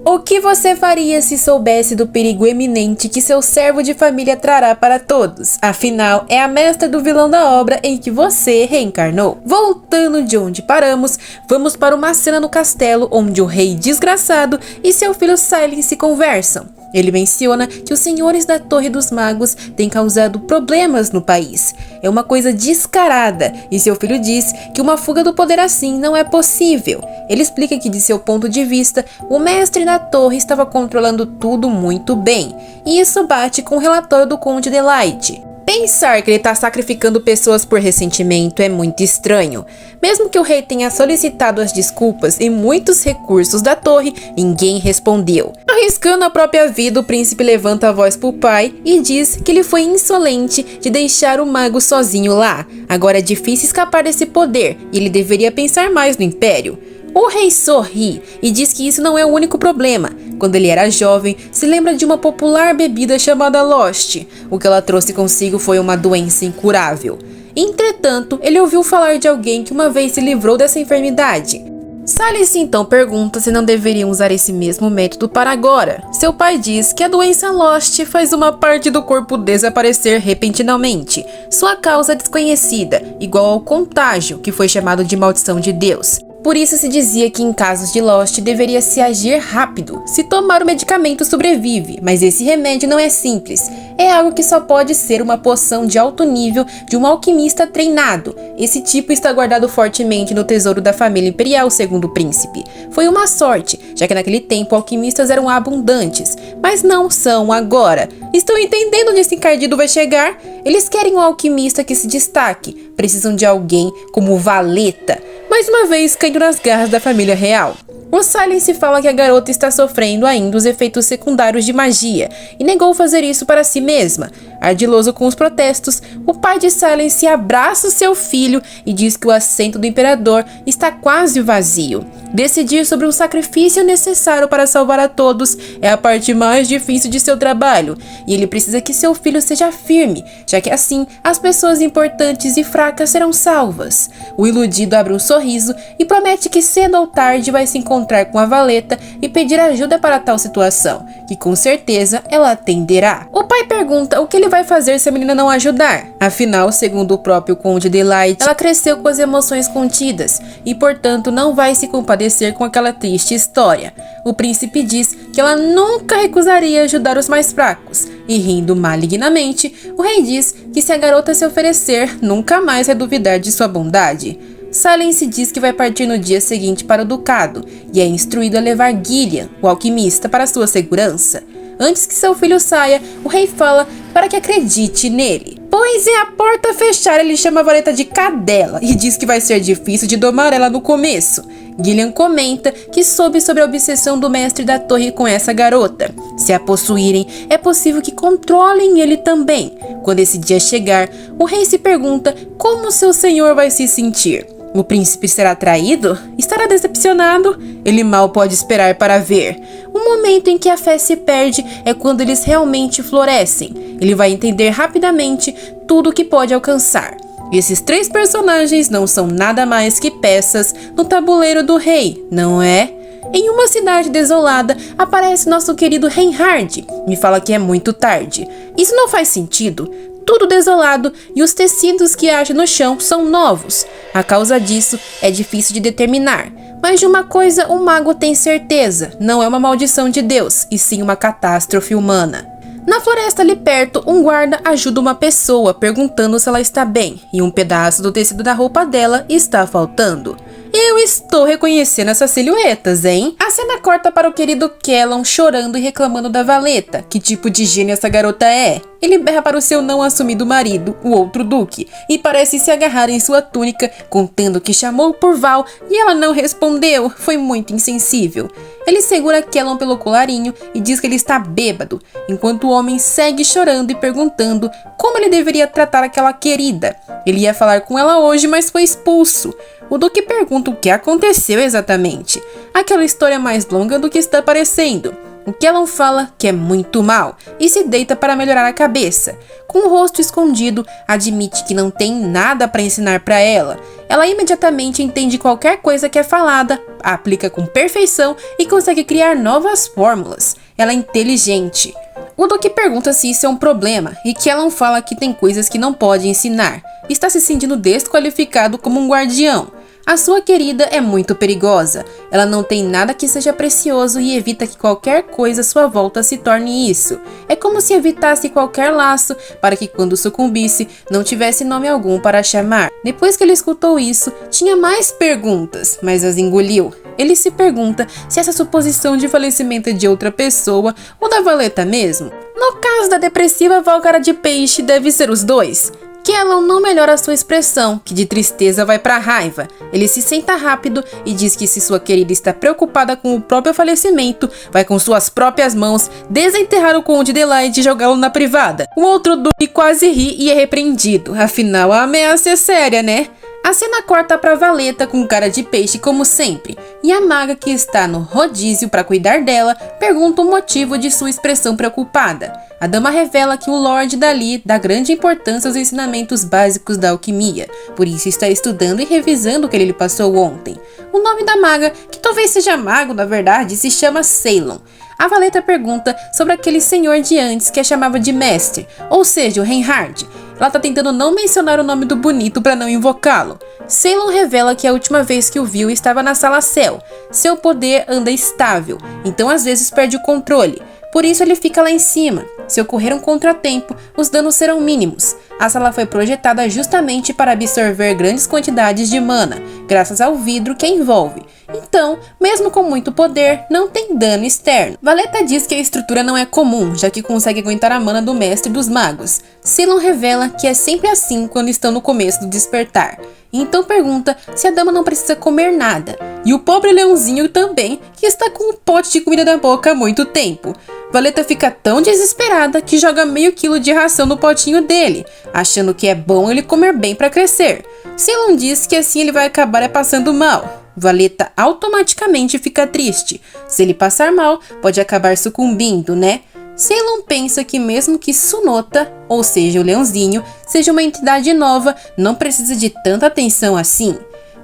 O que você faria se soubesse do perigo eminente que seu servo de família trará para todos? Afinal, é a mestra do vilão da obra em que você reencarnou. Voltando de onde paramos, vamos para uma cena no castelo onde o rei desgraçado e seu filho Silence conversam. Ele menciona que os senhores da Torre dos Magos têm causado problemas no país. É uma coisa descarada, e seu filho diz que uma fuga do poder assim não é possível. Ele explica que, de seu ponto de vista, o mestre da torre estava controlando tudo muito bem, e isso bate com o relatório do Conde Delight. Pensar que ele está sacrificando pessoas por ressentimento é muito estranho. Mesmo que o rei tenha solicitado as desculpas e muitos recursos da torre, ninguém respondeu. Arriscando a própria vida, o príncipe levanta a voz pro pai e diz que ele foi insolente de deixar o mago sozinho lá. Agora é difícil escapar desse poder e ele deveria pensar mais no império. O rei sorri e diz que isso não é o único problema. Quando ele era jovem, se lembra de uma popular bebida chamada Lost. O que ela trouxe consigo foi uma doença incurável. Entretanto, ele ouviu falar de alguém que uma vez se livrou dessa enfermidade. Silence então pergunta se não deveriam usar esse mesmo método para agora. Seu pai diz que a doença Lost faz uma parte do corpo desaparecer repentinamente. Sua causa é desconhecida, igual ao contágio, que foi chamado de maldição de Deus. Por isso se dizia que em casos de Lost deveria se agir rápido. Se tomar o medicamento sobrevive, mas esse remédio não é simples. É algo que só pode ser uma poção de alto nível de um alquimista treinado. Esse tipo está guardado fortemente no tesouro da família imperial, segundo o príncipe. Foi uma sorte, já que naquele tempo alquimistas eram abundantes, mas não são agora. Estão entendendo onde esse encardido vai chegar? Eles querem um alquimista que se destaque. Precisam de alguém como Valeta. Mais uma vez caindo nas garras da família real. O Silence fala que a garota está sofrendo ainda os efeitos secundários de magia e negou fazer isso para si mesma. Ardiloso com os protestos, o pai de Silence abraça o seu filho e diz que o assento do imperador está quase vazio. Decidir sobre um sacrifício necessário para salvar a todos é a parte mais difícil de seu trabalho, e ele precisa que seu filho seja firme, já que assim as pessoas importantes e fracas serão salvas. O iludido abre um sorriso e promete que cedo ou tarde vai se encontrar com a Valeta e pedir ajuda para tal situação, que com certeza ela atenderá. O pai pergunta o que ele vai fazer se a menina não ajudar. Afinal, segundo o próprio Conde Delight, ela cresceu com as emoções contidas e, portanto, não vai se compadecer com aquela triste história. O príncipe diz que ela nunca recusaria ajudar os mais fracos. E rindo malignamente, o rei diz que se a garota se oferecer, nunca mais vai duvidar de sua bondade. Silence diz que vai partir no dia seguinte para o ducado e é instruído a levar Gillian, o alquimista, para sua segurança. Antes que seu filho saia, o rei fala para que acredite nele. Pois em a porta fechar, ele chama a Valeta de cadela e diz que vai ser difícil de domar ela no começo. Gillian comenta que soube sobre a obsessão do mestre da torre com essa garota. Se a possuírem, é possível que controlem ele também. Quando esse dia chegar, o rei se pergunta como seu senhor vai se sentir. O príncipe será traído? Estará decepcionado? Ele mal pode esperar para ver. O momento em que a fé se perde é quando eles realmente florescem. Ele vai entender rapidamente tudo o que pode alcançar. Esses três personagens não são nada mais que peças no tabuleiro do rei, não é? Em uma cidade desolada, aparece nosso querido Reinhard. Me fala que é muito tarde. Isso não faz sentido. Tudo desolado e os tecidos que acha no chão são novos. A causa disso é difícil de determinar. Mas de uma coisa o mago tem certeza, não é uma maldição de Deus, e sim uma catástrofe humana. Na floresta ali perto, um guarda ajuda uma pessoa perguntando se ela está bem, e um pedaço do tecido da roupa dela está faltando. Eu estou reconhecendo essas silhuetas, hein? A cena corta para o querido Callum chorando e reclamando da Valeta. Que tipo de gênio essa garota é? Ele berra para o seu não assumido marido, o outro duque, e parece se agarrar em sua túnica, contando que chamou por Val e ela não respondeu. Foi muito insensível. Ele segura Callum pelo colarinho e diz que ele está bêbado, enquanto o homem segue chorando e perguntando como ele deveria tratar aquela querida. Ele ia falar com ela hoje, mas foi expulso. O duque pergunta o que aconteceu exatamente. Aquela história mais longa do que está parecendo. o Kellan fala que é muito mal e se deita para melhorar a cabeça. Com o rosto escondido, admite que não tem nada para ensinar para ela. Ela imediatamente entende qualquer coisa que é falada, aplica com perfeição e consegue criar novas fórmulas. Ela é inteligente. O Duque pergunta se isso é um problema e Kellan fala que tem coisas que não pode ensinar. Está se sentindo desqualificado como um guardião. A sua querida é muito perigosa. Ela não tem nada que seja precioso e evita que qualquer coisa à sua volta se torne isso. É como se evitasse qualquer laço para que quando sucumbisse não tivesse nome algum para chamar. Depois que ele escutou isso, tinha mais perguntas, mas as engoliu. Ele se pergunta se essa suposição de falecimento é de outra pessoa ou da Valeta mesmo. No caso da depressiva Valcara de Peixe, deve ser os dois. Kellan não melhora sua expressão, que de tristeza vai para raiva. Ele se senta rápido e diz que se sua querida está preocupada com o próprio falecimento, vai com suas próprias mãos desenterrar o Conde Delight e jogá-lo na privada. O outro Duque quase ri e é repreendido, afinal a ameaça é séria, né? A cena corta pra Valeta com cara de peixe como sempre, e a maga que está no rodízio para cuidar dela pergunta o motivo de sua expressão preocupada. A dama revela que o Lord Dali dá grande importância aos ensinamentos básicos da alquimia, por isso está estudando e revisando o que ele lhe passou ontem. O nome da maga, que talvez seja mago na verdade, se chama Ceylon. A Valeta pergunta sobre aquele senhor de antes que a chamava de mestre, ou seja, o Reinhard. Ela tá tentando não mencionar o nome do bonito para não invocá-lo. Ceylon revela que a última vez que o viu estava na sala Céu. Seu poder anda estável, então às vezes perde o controle. Por isso ele fica lá em cima. Se ocorrer um contratempo, os danos serão mínimos. A sala foi projetada justamente para absorver grandes quantidades de mana, graças ao vidro que a envolve. Então, mesmo com muito poder, não tem dano externo. Valeta diz que a estrutura não é comum, já que consegue aguentar a mana do mestre dos magos. Ceylon revela que é sempre assim quando estão no começo do despertar. Então pergunta se a dama não precisa comer nada. E o pobre leãozinho também, que está com um pote de comida na boca há muito tempo. Valeta fica tão desesperada que joga meio quilo de ração no potinho dele, achando que é bom ele comer bem para crescer. Ceylon diz que assim ele vai acabar passando mal. Valeta automaticamente fica triste. Se ele passar mal, pode acabar sucumbindo, né? Ceylon pensa que mesmo que Sunota, ou seja, o leãozinho, seja uma entidade nova, não precisa de tanta atenção assim.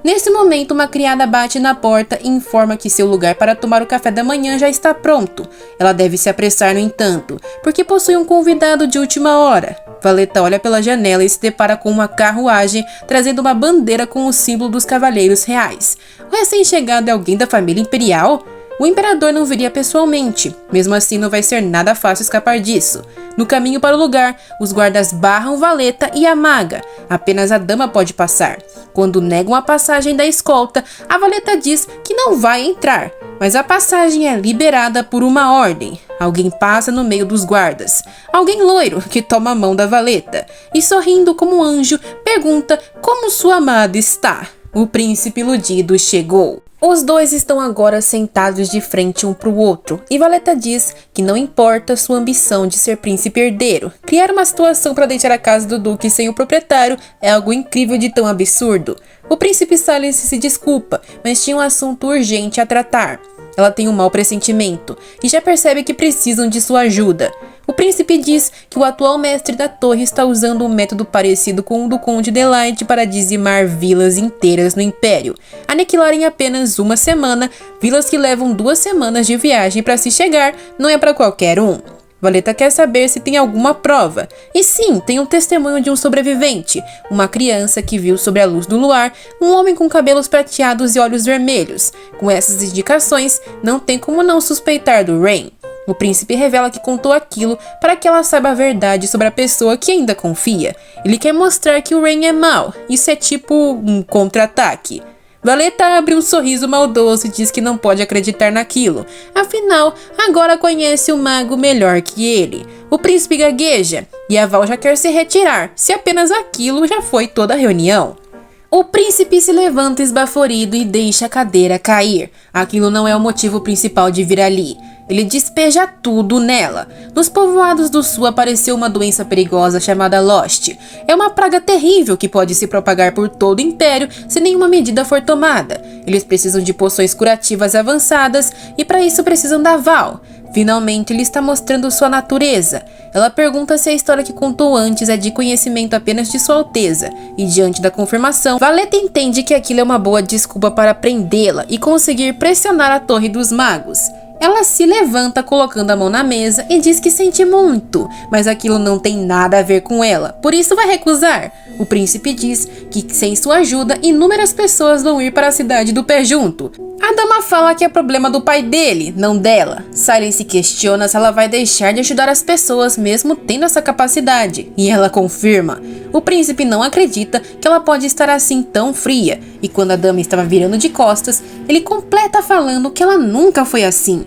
Nesse momento, uma criada bate na porta e informa que seu lugar para tomar o café da manhã já está pronto. Ela deve se apressar, no entanto, porque possui um convidado de última hora. Valeta olha pela janela e se depara com uma carruagem trazendo uma bandeira com o símbolo dos Cavaleiros Reais. O recém-chegado é alguém da família imperial? O imperador não viria pessoalmente, mesmo assim não vai ser nada fácil escapar disso. No caminho para o lugar, os guardas barram Valeta e a maga, apenas a dama pode passar. Quando negam a passagem da escolta, a Valeta diz que não vai entrar, mas a passagem é liberada por uma ordem. Alguém passa no meio dos guardas, alguém loiro que toma a mão da Valeta e sorrindo como um anjo pergunta como sua amada está. O príncipe iludido chegou. Os dois estão agora sentados de frente um para o outro, e Valeta diz que não importa sua ambição de ser príncipe herdeiro. Criar uma situação para deixar a casa do duque sem o proprietário é algo incrível de tão absurdo. O príncipe Silence se desculpa, mas tinha um assunto urgente a tratar. Ela tem um mau pressentimento e já percebe que precisam de sua ajuda. O príncipe diz que o atual mestre da torre está usando um método parecido com o do Conde Delight para dizimar vilas inteiras no Império. Aniquilar em apenas uma semana, vilas que levam 2 semanas de viagem para se chegar, não é para qualquer um. Valeta quer saber se tem alguma prova. E sim, tem um testemunho de um sobrevivente, uma criança que viu sob a luz do luar um homem com cabelos prateados e olhos vermelhos. Com essas indicações, não tem como não suspeitar do Rain. O príncipe revela que contou aquilo para que ela saiba a verdade sobre a pessoa que ainda confia. Ele quer mostrar que o Rain é mau, isso é tipo um contra-ataque. Valeta abre um sorriso maldoso e diz que não pode acreditar naquilo. Afinal, agora conhece o mago melhor que ele. O príncipe gagueja e a Val já quer se retirar, se apenas aquilo já foi toda a reunião. O príncipe se levanta esbaforido e deixa a cadeira cair. Aquilo não é o motivo principal de vir ali. Ele despeja tudo nela. Nos povoados do sul apareceu uma doença perigosa chamada Lost. É uma praga terrível que pode se propagar por todo o império se nenhuma medida for tomada. Eles precisam de poções curativas avançadas e para isso precisam da Val. Finalmente ele está mostrando sua natureza. Ela pergunta se a história que contou antes é de conhecimento apenas de Sua Alteza, e diante da confirmação, Valeta entende que aquilo é uma boa desculpa para prendê-la e conseguir pressionar a Torre dos Magos. Ela se levanta colocando a mão na mesa e diz que sente muito, mas aquilo não tem nada a ver com ela, por isso vai recusar. O príncipe diz que sem sua ajuda, inúmeras pessoas vão ir para a cidade do pé junto. A dama fala que é problema do pai dele, não dela. Silence questiona se ela vai deixar de ajudar as pessoas mesmo tendo essa capacidade, e ela confirma. O príncipe não acredita que ela pode estar assim tão fria, e quando a dama estava virando de costas, ele completa falando que ela nunca foi assim.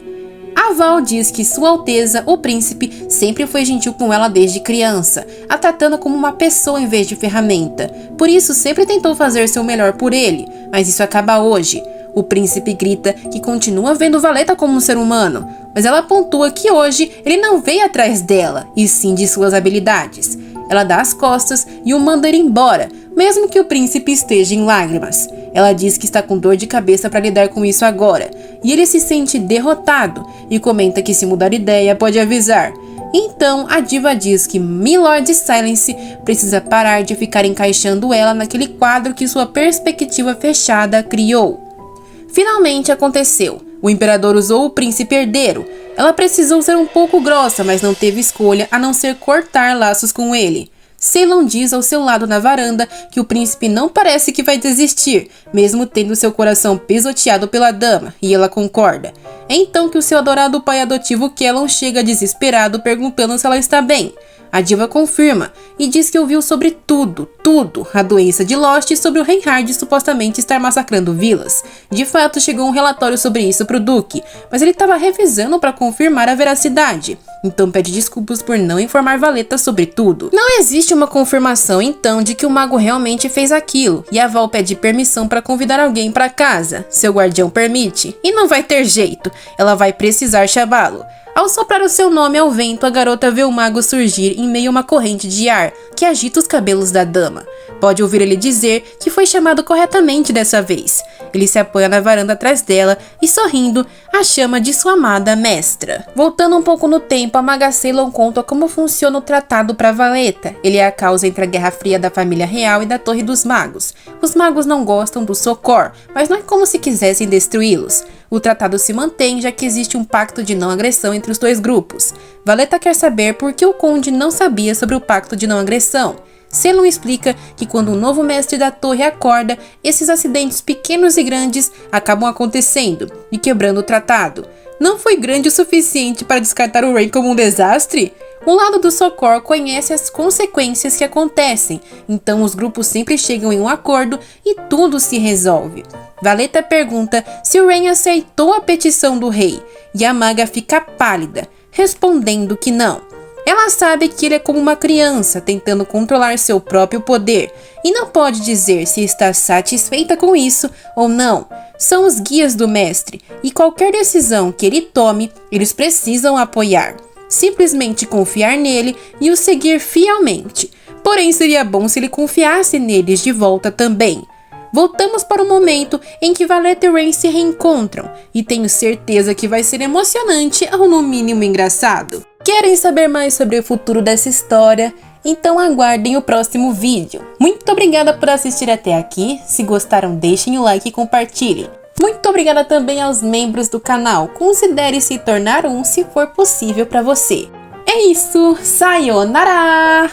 A Val diz que Sua Alteza, o príncipe, sempre foi gentil com ela desde criança, a tratando como uma pessoa em vez de ferramenta. Por isso sempre tentou fazer seu melhor por ele, mas isso acaba hoje. O príncipe grita que continua vendo Valeta como um ser humano, mas ela pontua que hoje ele não veio atrás dela, e sim de suas habilidades. Ela dá as costas e o manda ir embora, mesmo que o príncipe esteja em lágrimas. Ela diz que está com dor de cabeça para lidar com isso agora, e ele se sente derrotado e comenta que se mudar ideia pode avisar. Então a diva diz que Milord Silence precisa parar de ficar encaixando ela naquele quadro que sua perspectiva fechada criou. Finalmente aconteceu. O imperador usou o príncipe herdeiro. Ela precisou ser um pouco grossa, mas não teve escolha a não ser cortar laços com ele. Ceylon diz ao seu lado na varanda que o príncipe não parece que vai desistir, mesmo tendo seu coração pisoteado pela dama, e ela concorda. É então que o seu adorado pai adotivo Kellon chega desesperado perguntando se ela está bem. A diva confirma e diz que ouviu sobre tudo, a doença de Lost e sobre o Reinhard supostamente estar massacrando vilas. De fato, chegou um relatório sobre isso pro Duque, mas ele estava revisando para confirmar a veracidade. Então pede desculpas por não informar Valeta sobre tudo. Não existe uma confirmação então de que o mago realmente fez aquilo, e a Val pede permissão para convidar alguém para casa. Seu guardião permite, e não vai ter jeito, ela vai precisar chamá-lo. Ao soprar o seu nome ao vento, a garota vê o mago surgir em meio a uma corrente de ar que agita os cabelos da dama. Pode ouvir ele dizer que foi chamado corretamente dessa vez. Ele se apoia na varanda atrás dela e, sorrindo, a chama de sua amada mestra. Voltando um pouco no tempo, a maga Ceylon conta como funciona o tratado para Valeta. Ele é a causa entre a Guerra Fria da família real e da Torre dos Magos. Os magos não gostam do Socor, mas não é como se quisessem destruí-los. O tratado se mantém, já que existe um pacto de não agressão entre os dois grupos. Valeta quer saber por que o conde não sabia sobre o pacto de não agressão. Ceylon explica que quando o novo mestre da torre acorda, esses acidentes pequenos e grandes acabam acontecendo e quebrando o tratado. Não foi grande o suficiente para descartar o Rain como um desastre? O lado do Socor conhece as consequências que acontecem, então os grupos sempre chegam em um acordo e tudo se resolve. Valeta pergunta se o Rain aceitou a petição do rei, e a maga fica pálida, respondendo que não. Ela sabe que ele é como uma criança, tentando controlar seu próprio poder, e não pode dizer se está satisfeita com isso ou não. São os guias do mestre, e qualquer decisão que ele tome, eles precisam apoiar. Simplesmente confiar nele e o seguir fielmente. Porém, seria bom se ele confiasse neles de volta também. Voltamos para o momento em que Valeta e Rain se reencontram, e tenho certeza que vai ser emocionante ou no mínimo engraçado. Querem saber mais sobre o futuro dessa história? Então aguardem o próximo vídeo. Muito obrigada por assistir até aqui, se gostaram deixem o like e compartilhem. Muito obrigada também aos membros do canal, considere se tornar um se for possível para você. É isso, sayonara!